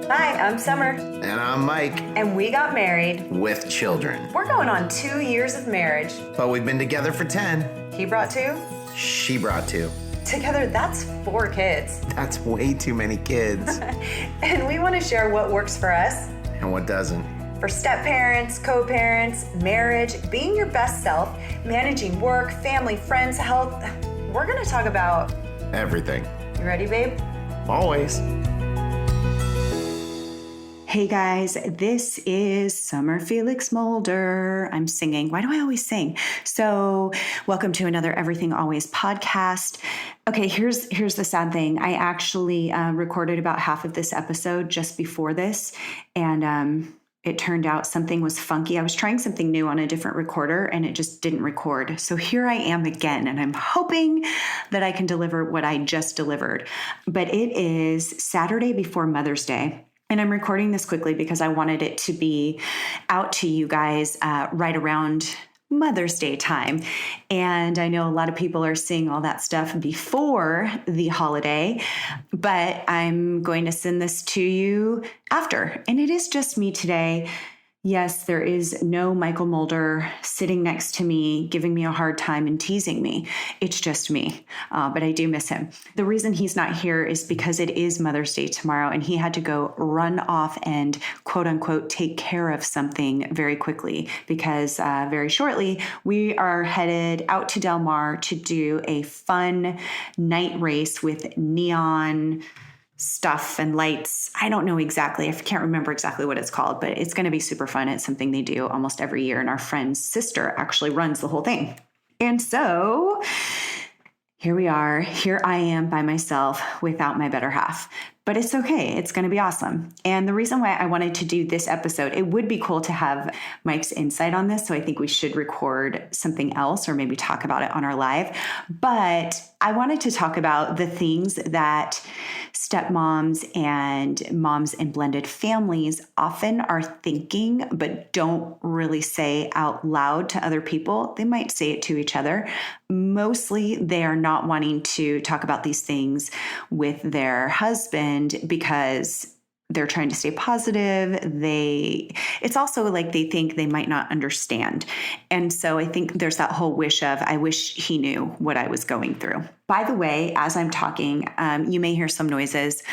Hi, I'm Summer. And I'm Mike. And we got married. With children. We're going on 2 years of marriage. But we've been together for 10. He brought 2. She brought 2. Together, that's 4 kids. That's way too many kids. And we want to share what works for us. And what doesn't. For step-parents, co-parents, marriage, being your best self, managing work, family, friends, health. We're going to talk about... everything. You ready, babe? Always. Hey guys, this is Summer Felix Mulder. I'm singing. Why do I always sing? So welcome to another Everything Always podcast. Okay, here's the sad thing. I actually recorded about half of this episode just before this, and it turned out something was funky. I was trying something new on a different recorder and it just didn't record. So here I am again, and I'm hoping that I can deliver what I just delivered. But it is Saturday before Mother's Day. And I'm recording this quickly because I wanted it to be out to you guys right around Mother's Day time. And I know a lot of people are seeing all that stuff before the holiday, but I'm going to send this to you after. And it is just me today. Yes, there is no Michael Mulder sitting next to me, giving me a hard time and teasing me. It's just me, but I do miss him. The reason he's not here is because it is Mother's Day tomorrow, and he had to go run off and quote unquote take care of something very quickly because very shortly we are headed out to Del Mar to do a fun night race with neon stuff and lights. I don't know exactly. I can't remember exactly what it's called, but it's going to be super fun. It's something they do almost every year. And our friend's sister actually runs the whole thing. And so here we are. Here I am by myself without my better half. But it's okay. It's going to be awesome. And the reason why I wanted to do this episode, it would be cool to have Mike's insight on this. So I think we should record something else or maybe talk about it on our live. But I wanted to talk about the things that stepmoms and moms in blended families often are thinking, but don't really say out loud to other people. They might say it to each other. Mostly they are not wanting to talk about these things with their husband because they're trying to stay positive. It's also like they think they might not understand. And so I think there's that whole wish of, I wish he knew what I was going through. By the way, as I'm talking, you may hear some noises.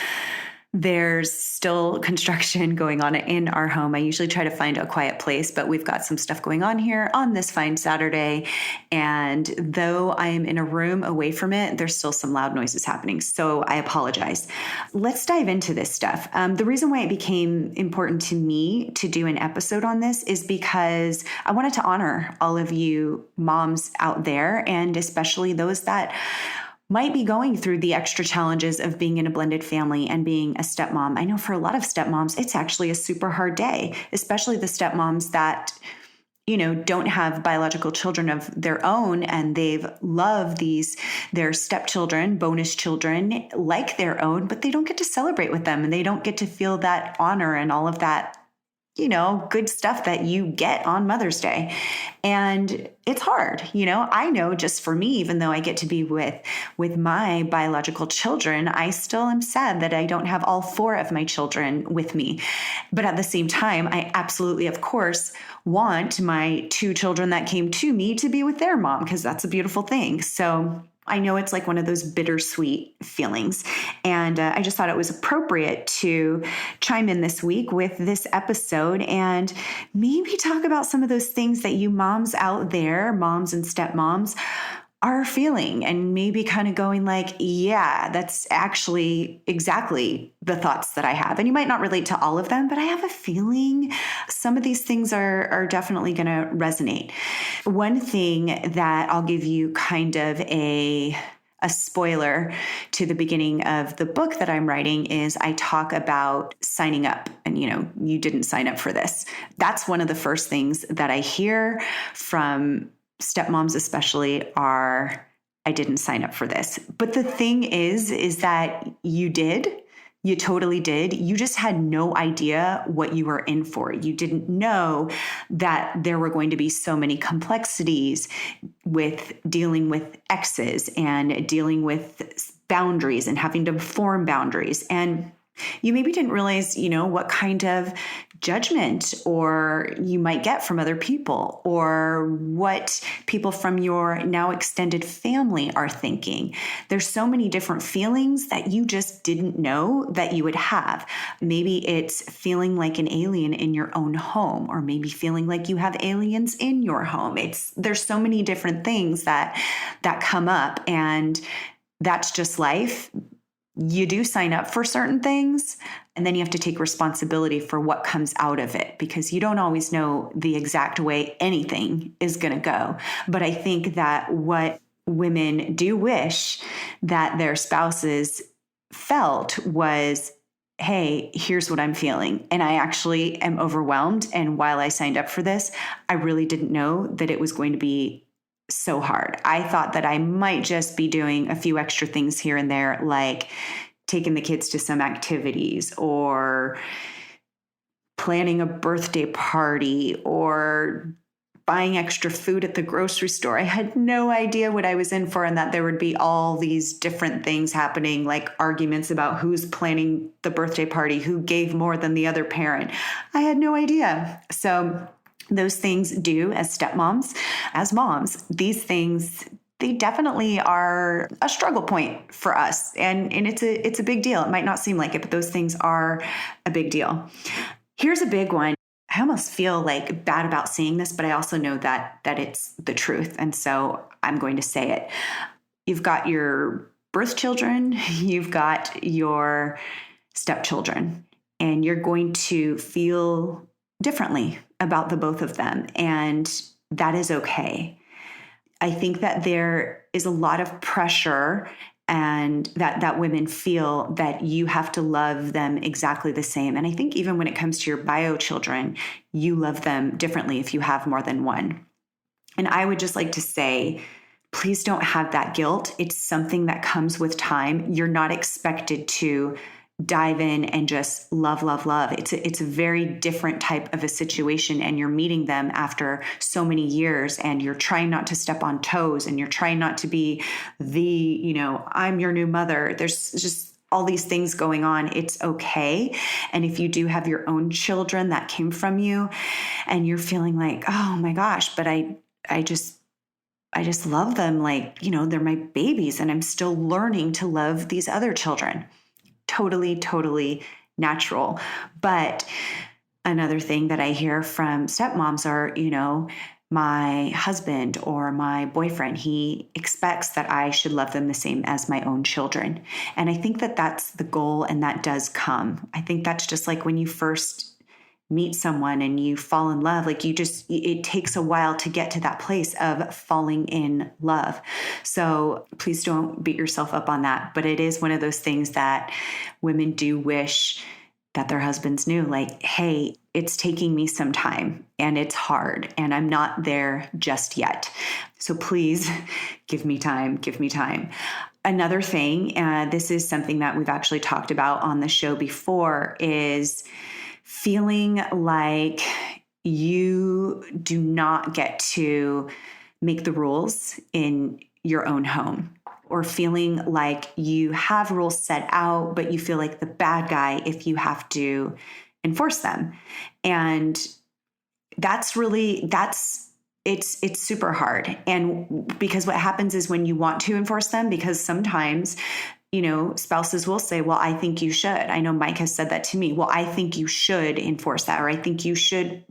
There's still construction going on in our home. I usually try to find a quiet place, but we've got some stuff going on here on this fine Saturday. And though I am in a room away from it, there's still some loud noises happening. So I apologize. Let's dive into this stuff. The reason why it became important to me to do an episode on this is because I wanted to honor all of you moms out there, and especially those that might be going through the extra challenges of being in a blended family and being a stepmom. I know for a lot of stepmoms, it's actually a super hard day, especially the stepmoms that, don't have biological children of their own, and they've loved their stepchildren, bonus children like their own, but they don't get to celebrate with them, and they don't get to feel that honor and all of that good stuff that you get on Mother's Day. And it's hard. I know just for me, even though I get to be with my biological children, I still am sad that I don't have all 4 of my children with me. But at the same time, I absolutely, of course, want my 2 children that came to me to be with their mom, because that's a beautiful thing. So I know it's like one of those bittersweet feelings. And I just thought it was appropriate to chime in this week with this episode and maybe talk about some of those things that you moms out there, moms and stepmoms, are feeling, and maybe kind of going like, yeah, that's actually exactly the thoughts that I have. And you might not relate to all of them, but I have a feeling some of these things are definitely going to resonate. One thing that I'll give you kind of a spoiler to the beginning of the book that I'm writing is I talk about signing up, and you didn't sign up for this. That's one of the first things that I hear from stepmoms especially are, I didn't sign up for this. But the thing is that you did. You totally did. You just had no idea what you were in for. You didn't know that there were going to be so many complexities with dealing with exes and dealing with boundaries and having to form boundaries. And You maybe didn't realize, what kind of judgment or you might get from other people, or what people from your now extended family are thinking. There's so many different feelings that you just didn't know that you would have. Maybe it's feeling like an alien in your own home, or maybe feeling like you have aliens in your home. There's so many different things that come up, and that's just life. You do sign up for certain things, and then you have to take responsibility for what comes out of it, because you don't always know the exact way anything is going to go. But I think that what women do wish that their spouses felt was, hey, here's what I'm feeling. And I actually am overwhelmed. And while I signed up for this, I really didn't know that it was going to be so hard. I thought that I might just be doing a few extra things here and there, like taking the kids to some activities, or planning a birthday party, or buying extra food at the grocery store. I had no idea what I was in for, and that there would be all these different things happening, like arguments about who's planning the birthday party, who gave more than the other parent. I had no idea. So those things do, as stepmoms, as moms, these things, they definitely are a struggle point for us. And it's a big deal. It might not seem like it, but those things are a big deal. Here's a big one. I almost feel like bad about saying this, but I also know that it's the truth. And so I'm going to say it. You've got your birth children, you've got your stepchildren, and you're going to feel differently about the both of them. And that is okay. I think that there is a lot of pressure, and that women feel that you have to love them exactly the same. And I think even when it comes to your bio children, you love them differently if you have more than one. And I would just like to say, please don't have that guilt. It's something that comes with time. You're not expected to dive in and just love, love, love. It's a very different type of a situation, and you're meeting them after so many years, and you're trying not to step on toes, and you're trying not to be I'm your new mother. There's just all these things going on. It's okay. And if you do have your own children that came from you, and you're feeling like, oh my gosh, but I just love them, like, they're my babies, and I'm still learning to love these other children. Totally, totally natural. But another thing that I hear from stepmoms are, my husband or my boyfriend, he expects that I should love them the same as my own children. And I think that that's the goal, and that does come. I think that's just like when you first meet someone and you fall in love, like it takes a while to get to that place of falling in love. So please don't beat yourself up on that. But it is one of those things that women do wish that their husbands knew, like, hey, it's taking me some time, and it's hard, and I'm not there just yet. So please give me time, give me time. Another thing, this is something that we've actually talked about on the show before, is feeling like you do not get to make the rules in your own home, or feeling like you have rules set out, but you feel like the bad guy if you have to enforce them. And it's super hard. And because what happens is when you want to enforce them, because sometimes spouses will say, well, I think you should. I know Mike has said that to me. Well, I think you should enforce that, or I think you should,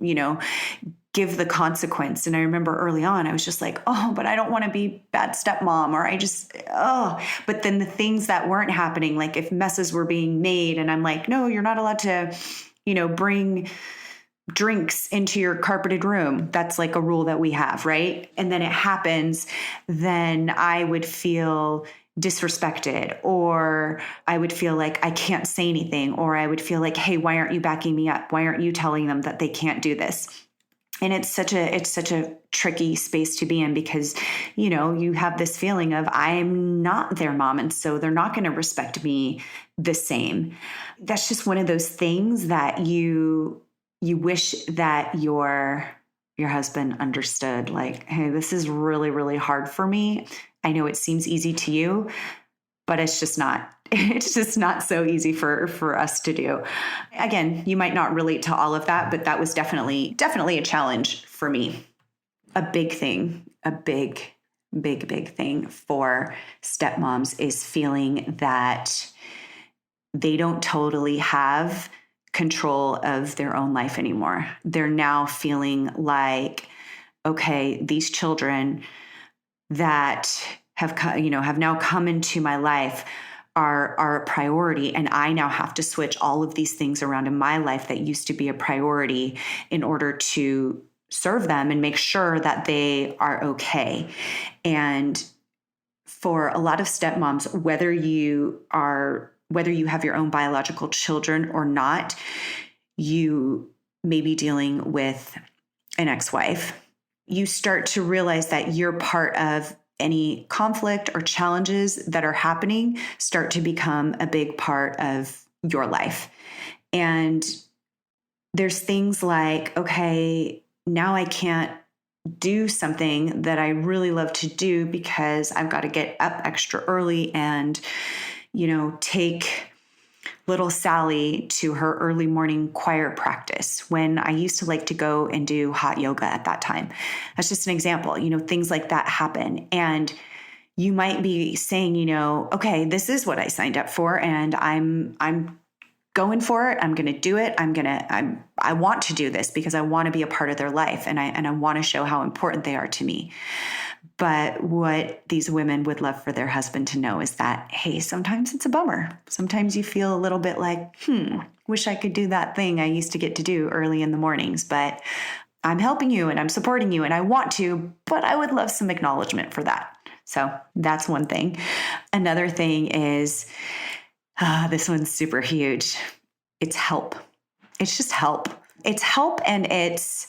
give the consequence. And I remember early on, I was just like, oh, but I don't want to be bad stepmom, or but then the things that weren't happening, like if messes were being made, and I'm like, no, you're not allowed to, bring drinks into your carpeted room. That's like a rule that we have, right? And then it happens, then I would feel disrespected, or I would feel like I can't say anything, or I would feel like, hey, why aren't you backing me up? Why aren't you telling them that they can't do this? And it's such a tricky space to be in, because, you have this feeling of I'm not their mom, and so they're not going to respect me the same. That's just one of those things that you wish that your husband understood, like, hey, this is really, really hard for me. I know it seems easy to you, but it's just not. it's just not so easy for us to do. Again, you might not relate to all of that, but that was definitely a challenge for me. A big thing, a big thing for stepmoms is feeling that they don't totally have control of their own life anymore. They're now feeling like, okay, these children that have now come into my life are a priority, and I now have to switch all of these things around in my life that used to be a priority in order to serve them and make sure that they are okay. And for a lot of stepmoms, whether you have your own biological children or not, you may be dealing with an ex-wife. You start to realize that you're part of any conflict or challenges that are happening start to become a big part of your life. And there's things like, okay, now I can't do something that I really love to do because I've got to get up extra early and, take little Sally to her early morning choir practice when I used to like to go and do hot yoga at that time. That's just an example. Things like that happen. And you might be saying, okay, this is what I signed up for and I'm going for it. I'm going to do it. I want to do this because I want to be a part of their life and I want to show how important they are to me. But what these women would love for their husband to know is that, hey, sometimes it's a bummer. Sometimes you feel a little bit like, wish I could do that thing I used to get to do early in the mornings, but I'm helping you and I'm supporting you and I want to, but I would love some acknowledgement for that. So that's one thing. Another thing is, this one's super huge. It's help. It's just help. It's help and it's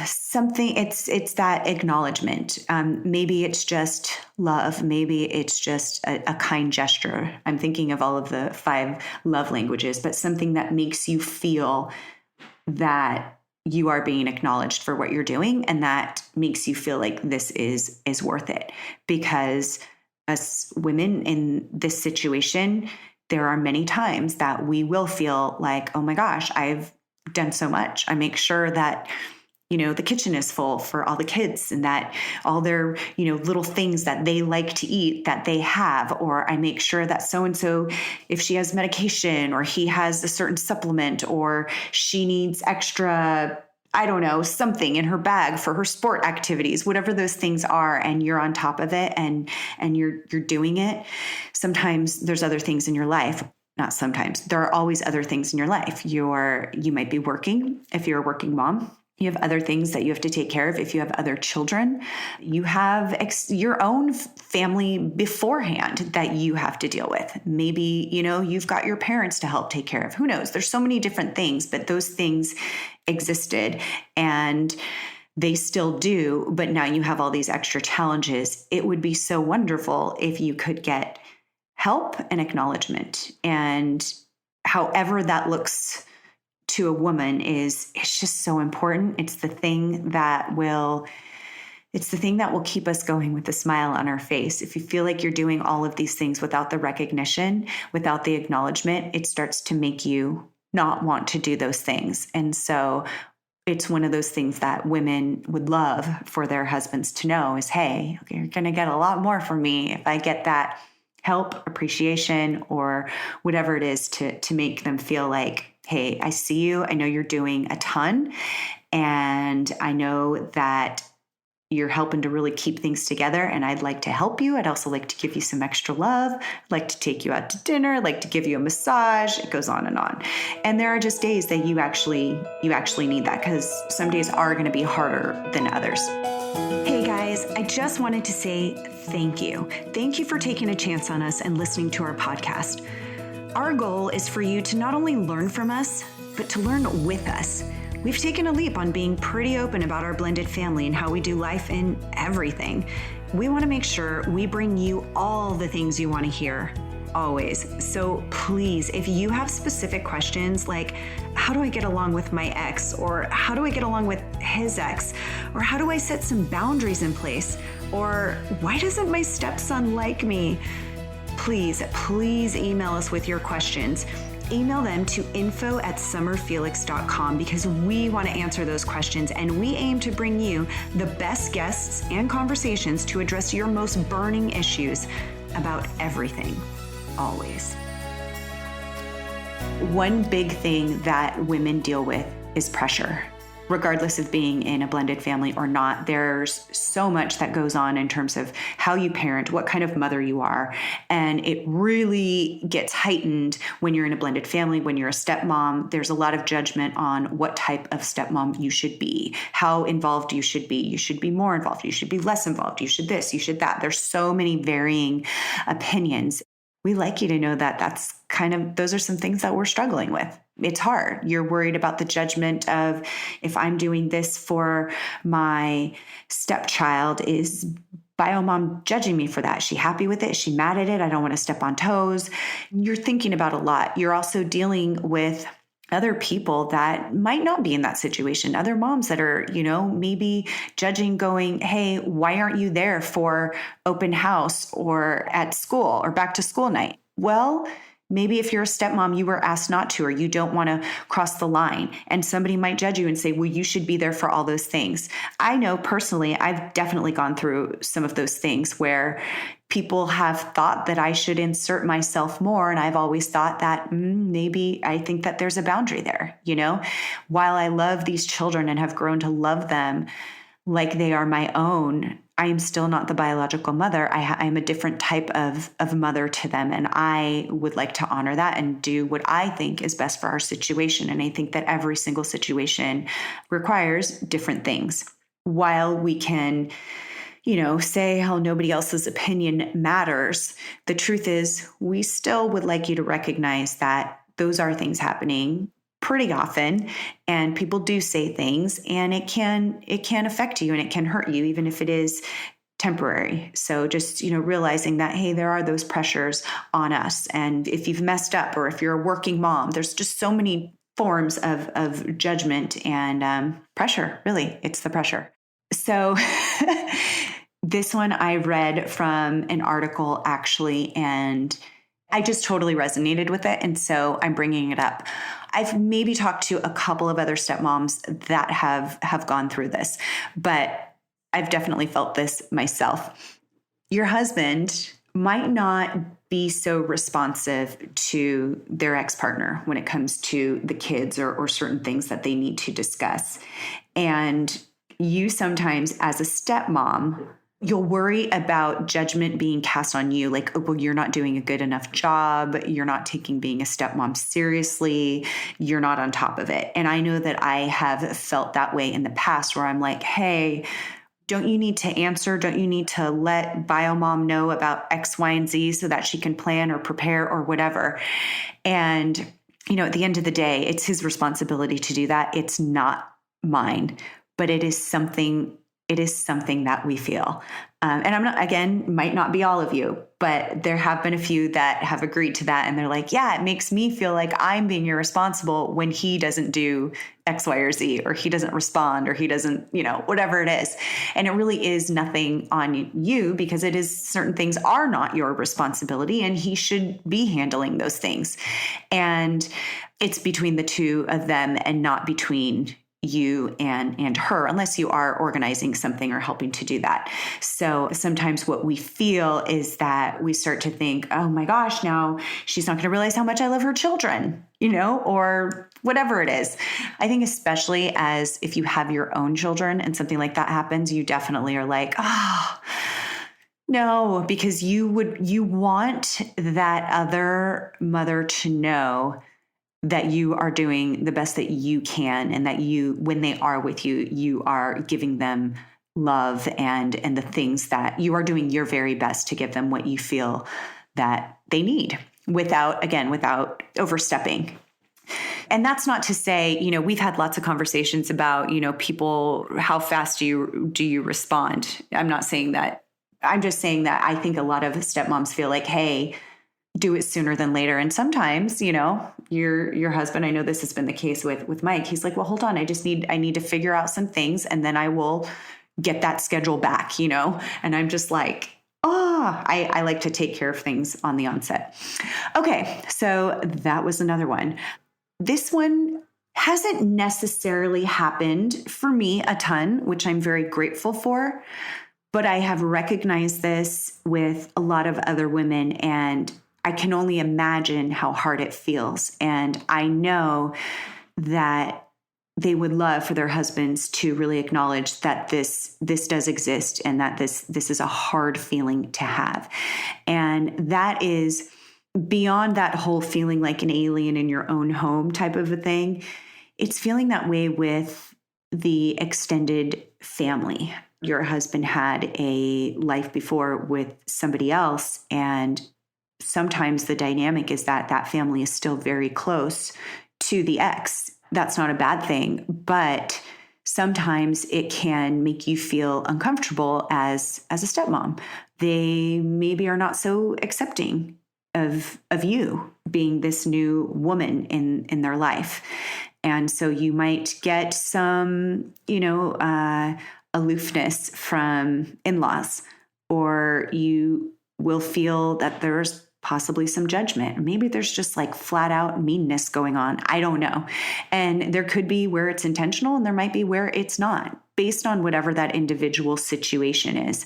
something, it's that acknowledgement. Maybe it's just love. Maybe it's just a kind gesture. I'm thinking of all of the 5 love languages, but something that makes you feel that you are being acknowledged for what you're doing. And that makes you feel like this is worth it. Because as women in this situation, there are many times that we will feel like, oh my gosh, I've done so much. I make sure that the kitchen is full for all the kids and that all their, little things that they like to eat that they have, or I make sure that so-and-so, if she has medication or he has a certain supplement or she needs extra, I don't know, something in her bag for her sport activities, whatever those things are, and you're on top of it and you're doing it. Sometimes there's other things in your life. Not sometimes. There are always other things in your life. You might be working if you're a working mom. You have other things that you have to take care of. If you have other children, you have your own family beforehand that you have to deal with. Maybe, you've got your parents to help take care of. Who knows? There's so many different things, but those things existed and they still do. But now you have all these extra challenges. It would be so wonderful if you could get help and acknowledgement. And however that looks to a woman it's just so important. It's the thing that will keep us going with a smile on our face. If you feel like you're doing all of these things without the recognition, without the acknowledgement, it starts to make you not want to do those things. And so it's one of those things that women would love for their husbands to know is, hey, you're going to get a lot more from me if I get that help, appreciation, or whatever it is to make them feel like, hey, I see you. I know you're doing a ton. And I know that you're helping to really keep things together. And I'd like to help you. I'd also like to give you some extra love. I'd like to take you out to dinner. I'd like to give you a massage. It goes on and on. And there are just days that you actually need that, because some days are going to be harder than others. Hey guys, I just wanted to say thank you. Thank you for taking a chance on us and listening to our podcast. Our goal is for you to not only learn from us, but to learn with us. We've taken a leap on being pretty open about our blended family and how we do life in everything. We want to make sure we bring you all the things you want to hear, always. So please, if you have specific questions like, how do I get along with my ex? Or how do I get along with his ex? Or how do I set some boundaries in place? Or why doesn't my stepson like me? please email us with your questions. Email them to info@summerfelix.com because we want to answer those questions, and we aim to bring you the best guests and conversations to address your most burning issues about everything, always. One big thing that women deal with is pressure. Regardless of being in a blended family or not, there's so much that goes on in terms of how you parent, what kind of mother you are. And it really gets heightened when you're in a blended family. When you're a stepmom, there's a lot of judgment on what type of stepmom you should be, how involved you should be. You should be more involved. You should be less involved. You should this, you should that. There's so many varying opinions. We like you to know that those are some things that we're struggling with. It's hard. You're worried about the judgment of, if I'm doing this for my stepchild, is biomom judging me for that? Is she happy with it? Is she mad at it? I don't want to step on toes. You're thinking about a lot. You're also dealing with other people that might not be in that situation, other moms that are, maybe judging, going, hey, why aren't you there for open house or at school or back to school night? Well, maybe if you're a stepmom, you were asked not to, or you don't want to cross the line, and somebody might judge you and say, well, you should be there for all those things. I know personally, I've definitely gone through some of those things where people have thought that I should insert myself more. And I've always thought that maybe I think that there's a boundary there. While I love these children and have grown to love them like they are my own, I am still not the biological mother. I am a different type of mother to them. And I would like to honor that and do what I think is best for our situation. And I think that every single situation requires different things. While we can, say how nobody else's opinion matters, the truth is we still would like you to recognize that those are things happening pretty often, and people do say things, and it can affect you and it can hurt you, even if it is temporary. So just, realizing that, hey, there are those pressures on us. And if you've messed up, or if you're a working mom, there's just so many forms of judgment and pressure. Really, it's the pressure. So this one I read from an article actually, and I just totally resonated with it. And so I'm bringing it up. I've maybe talked to a couple of other stepmoms that have gone through this, but I've definitely felt this myself. Your husband might not be so responsive to their ex-partner when it comes to the kids or certain things that they need to discuss. And you sometimes, as a stepmom, you'll worry about judgment being cast on you, like, oh, well, you're not doing a good enough job. You're not taking being a stepmom seriously. You're not on top of it. And I know that I have felt that way in the past, where I'm like, hey, don't you need to answer? Don't you need to let biomom know about X, Y, and Z so that she can plan or prepare or whatever? And, at the end of the day, it's his responsibility to do that. It's not mine, but it is something that we feel. And I'm not, again, might not be all of you, but there have been a few that have agreed to that. And they're like, yeah, it makes me feel like I'm being irresponsible when he doesn't do X, Y, or Z, or he doesn't respond, or he doesn't, whatever it is. And it really is nothing on you, because it is, certain things are not your responsibility, and he should be handling those things. And it's between the two of them and not between you and her, unless you are organizing something or helping to do that. So sometimes what we feel is that we start to think, oh my gosh, now she's not going to realize how much I love her children, or whatever it is. I think especially as if you have your own children and something like that happens, you definitely are like, oh, no, because you want that other mother to know that you are doing the best that you can, and that when they are with you, you are giving them love and the things that you are doing your very best to give them what you feel that they need, without overstepping. And that's not to say, we've had lots of conversations about, people, how fast do you respond? I'm not saying that. I'm just saying that I think a lot of stepmoms feel like, hey, do it sooner than later. And sometimes, your husband, I know this has been the case with Mike. He's like, well, hold on. I need to figure out some things, and then I will get that schedule back, and I'm just like, oh, I like to take care of things on the onset. Okay, so that was another one. This one hasn't necessarily happened for me a ton, which I'm very grateful for, but I have recognized this with a lot of other women, and I can only imagine how hard it feels. And I know that they would love for their husbands to really acknowledge that this does exist and that this is a hard feeling to have. And that is beyond that whole feeling like an alien in your own home type of a thing. It's feeling that way with the extended family. Your husband had a life before with somebody else, and sometimes the dynamic is that that family is still very close to the ex. That's not a bad thing, but sometimes it can make you feel uncomfortable as a stepmom. They maybe are not so accepting of you being this new woman in their life. And so you might get some, aloofness from in-laws, or you will feel that there's possibly some judgment. Maybe there's just like flat out meanness going on. I don't know. And there could be where it's intentional and there might be where it's not, based on whatever that individual situation is.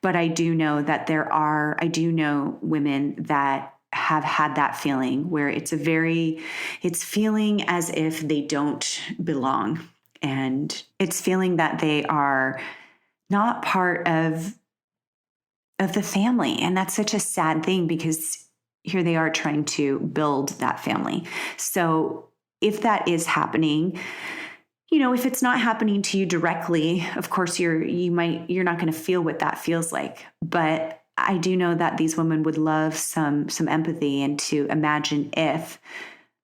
But I do know that I do know women that have had that feeling where it's feeling as if they don't belong. And it's feeling that they are not part of the family. And that's such a sad thing, because here they are trying to build that family. So if that is happening, if it's not happening to you directly, of course you're not going to feel what that feels like. But I do know that these women would love some empathy, and to imagine if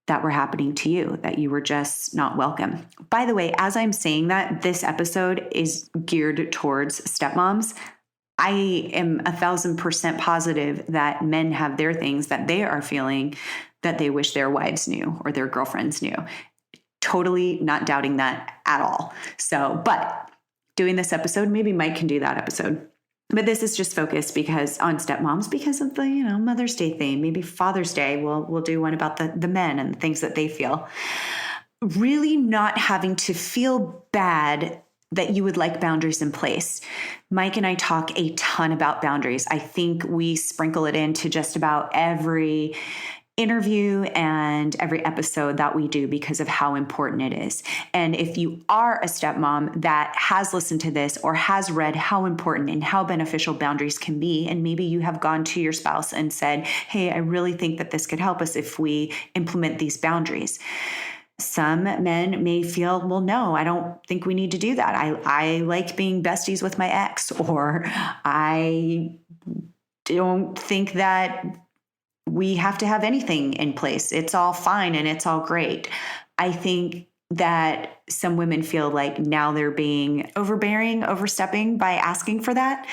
that were happening to you, that you were just not welcome. By the way, as I'm saying that, this episode is geared towards stepmoms. I am 1,000% positive that men have their things that they are feeling that they wish their wives knew or their girlfriends knew. Totally not doubting that at all. So, but doing this episode, maybe Mike can do that episode. But this is just focused on stepmoms because of the, Mother's Day theme. Maybe Father's Day, we'll do one about the men and the things that they feel. Really not having to feel bad that you would like boundaries in place. Mike and I talk a ton about boundaries. I think we sprinkle it into just about every interview and every episode that we do because of how important it is. And if you are a stepmom that has listened to this or has read how important and how beneficial boundaries can be, and maybe you have gone to your spouse and said, hey, I really think that this could help us if we implement these boundaries. Some men may feel, well, no, I don't think we need to do that. I like being besties with my ex, or I don't think that we have to have anything in place. It's all fine and it's all great. I think that some women feel like now they're being overbearing, overstepping by asking for that.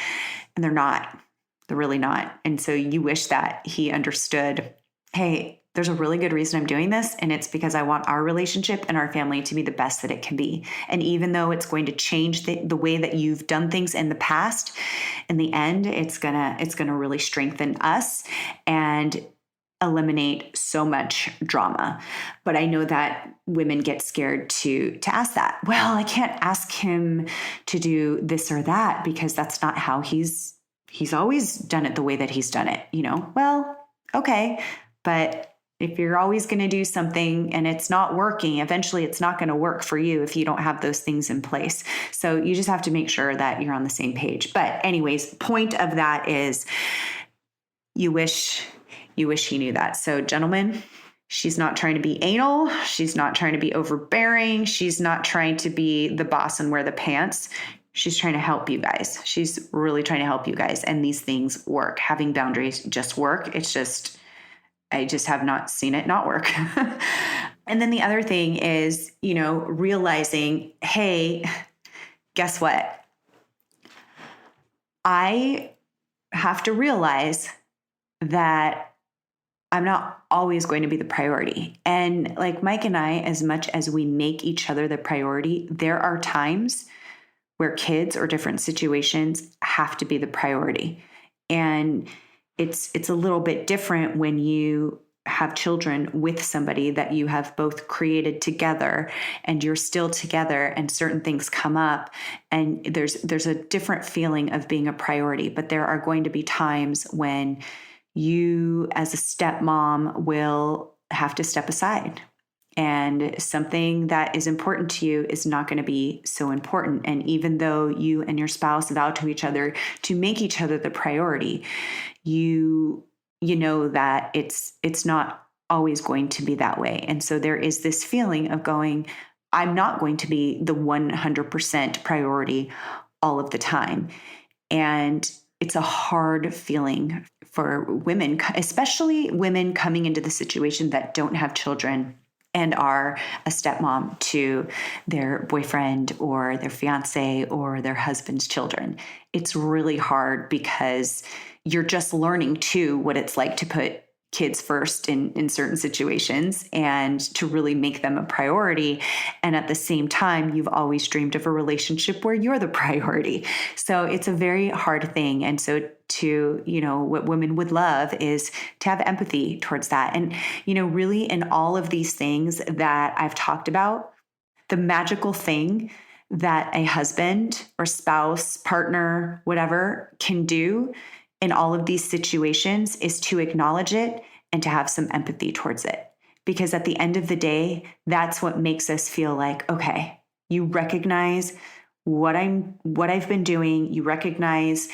And they're not. They're really not. And so you wish that he understood, hey, there's a really good reason I'm doing this, and it's because I want our relationship and our family to be the best that it can be. And even though it's going to change the way that you've done things in the past, in the end, it's gonna really strengthen us and eliminate so much drama. But I know that women get scared to ask that. Well, I can't ask him to do this or that because that's not how he's always done it the way that he's done it, Well, okay, but if you're always going to do something and it's not working, eventually it's not going to work for you if you don't have those things in place. So you just have to make sure that you're on the same page. But anyways, point of that is you wish he knew that. So gentlemen, she's not trying to be anal. She's not trying to be overbearing. She's not trying to be the boss and wear the pants. She's trying to help you guys. She's really trying to help you guys. And these things work. Having boundaries just work. I just have not seen it not work. And then the other thing is, realizing, hey, guess what? I have to realize that I'm not always going to be the priority. And like Mike and I, as much as we make each other the priority, there are times where kids or different situations have to be the priority. And it's a little bit different when you have children with somebody that you have both created together and you're still together and certain things come up and there's a different feeling of being a priority. But there are going to be times when you as a stepmom will have to step aside. And something that is important to you is not going to be so important. And even though you and your spouse vow to each other to make each other the priority, you know that it's not always going to be that way. And so there is this feeling of going, I'm not going to be the 100% priority all of the time. And it's a hard feeling for women, especially women coming into the situation that don't have children and are a stepmom to their boyfriend or their fiance or their husband's children. It's really hard because you're just learning too what it's like to put kids first in certain situations and to really make them a priority. And at the same time, you've always dreamed of a relationship where you're the priority. So it's a very hard thing. And so what women would love is to have empathy towards that. And, really in all of these things that I've talked about, the magical thing that a husband or spouse, partner, whatever can do in all of these situations is to acknowledge it and to have some empathy towards it. Because at the end of the day, that's what makes us feel like, okay, you recognize what I've been doing, you recognize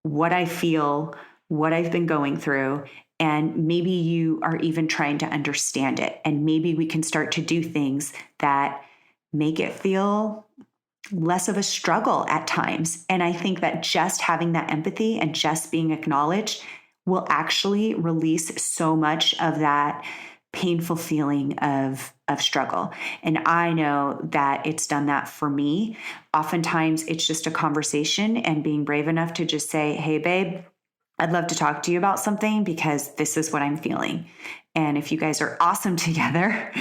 what I feel, what I've been going through, and maybe you are even trying to understand it. And maybe we can start to do things that make it feel less of a struggle at times. And I think that just having that empathy and just being acknowledged will actually release so much of that painful feeling of struggle. And I know that it's done that for me. Oftentimes it's just a conversation and being brave enough to just say, hey, babe, I'd love to talk to you about something because this is what I'm feeling. And if you guys are awesome together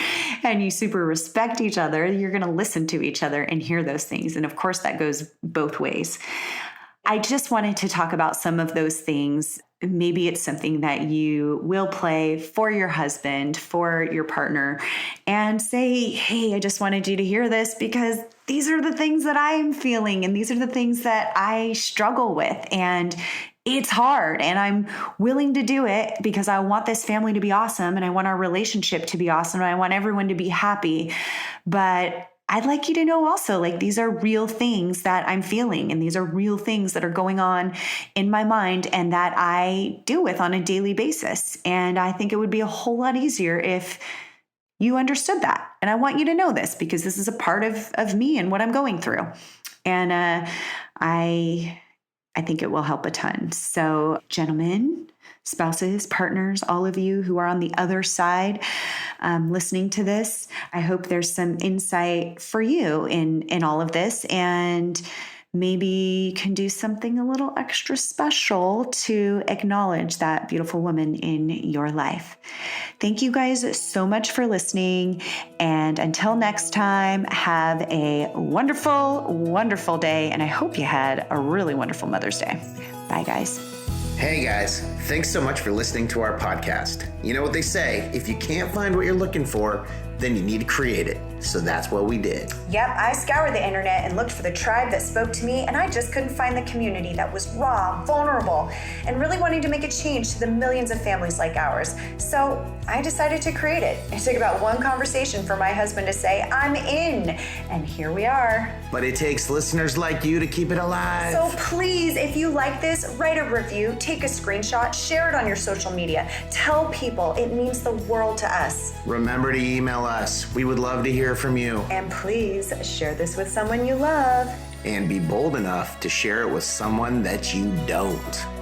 and you super respect each other, you're going to listen to each other and hear those things. And of course, that goes both ways. I just wanted to talk about some of those things. Maybe it's something that you will play for your husband, for your partner, and say, hey, I just wanted you to hear this because these are the things that I'm feeling and these are the things that I struggle with. And it's hard and I'm willing to do it because I want this family to be awesome and I want our relationship to be awesome and I want everyone to be happy. But I'd like you to know also, like, these are real things that I'm feeling and these are real things that are going on in my mind and that I deal with on a daily basis. And I think it would be a whole lot easier if you understood that. And I want you to know this because this is a part of me and what I'm going through. And I think it will help a ton. So gentlemen, spouses, partners, all of you who are on the other side listening to this, I hope there's some insight for you in all of this and maybe you can do something a little extra special to acknowledge that beautiful woman in your life. Thank you guys so much for listening. And until next time, have a wonderful, wonderful day. And I hope you had a really wonderful Mother's Day. Bye, guys. Hey guys, thanks so much for listening to our podcast. You know what they say, if you can't find what you're looking for, then you need to create it. So that's what we did. Yep, I scoured the internet and looked for the tribe that spoke to me, and I just couldn't find the community that was raw, vulnerable, and really wanting to make a change to the millions of families like ours. So I decided to create it. It took about one conversation for my husband to say, I'm in, and here we are. But it takes listeners like you to keep it alive. So please, if you like this, write a review, take a screenshot, share it on your social media. Tell people, it means the world to us. Remember to email us. We would love to hear from you. And please share this with someone you love. And be bold enough to share it with someone that you don't.